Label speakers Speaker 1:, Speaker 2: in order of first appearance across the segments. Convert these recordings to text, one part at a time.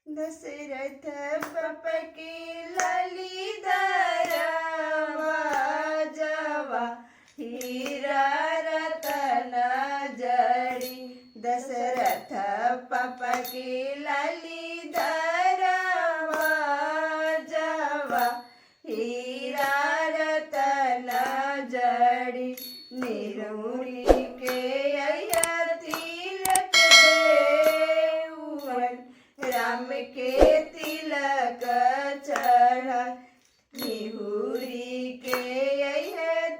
Speaker 1: दशरथ बाप की लाली दरवा जवा हीरा रतन जड़ी। दशरथ बाप की लाली दरवा जवा हीरा रतन जड़ी। निरूरी के तिलक देवन राम के तिलक चढ़ा। निहुरी के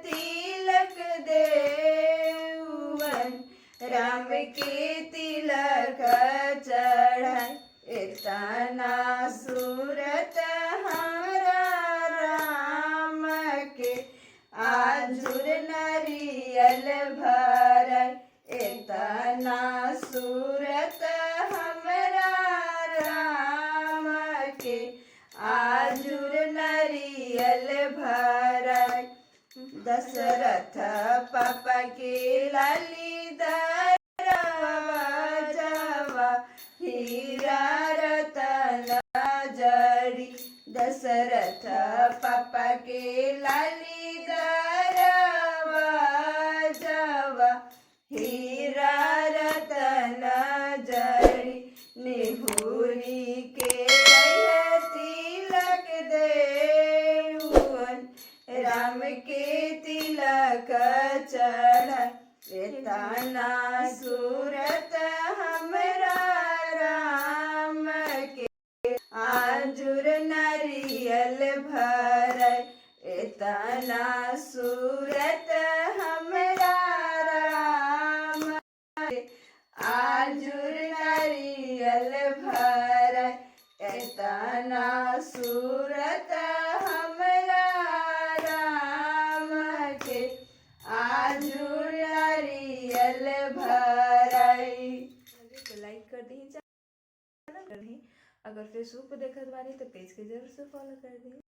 Speaker 1: तिलक देवन राम के तिलक चढ़ा। इतना सूरत हमारा राम के आजुर नरियल भर। इतना सूरत हमारा राम के आजुर नरियल भर। दशरथ पापा के लाली दरवा जवा हीरा रतन जड़ी। दशरथ पापा के लाली दरवा जवा हीरा रतन जड़ी। निहुरी के तिलक देवन राम के तिलक चढ़ा। इतना सूरत हमरा राम के आजुर नरियल भर। इतना सूरत हमरा राम के आजुर नरियल भर। इतना सूरत हमरा राम के आजुर नरियल भर।
Speaker 2: तो लाइक कर दी, चैनल कर दी। अगर फेसबुक पे देखत बानी तो पेज के जरूर से फॉलो कर दी।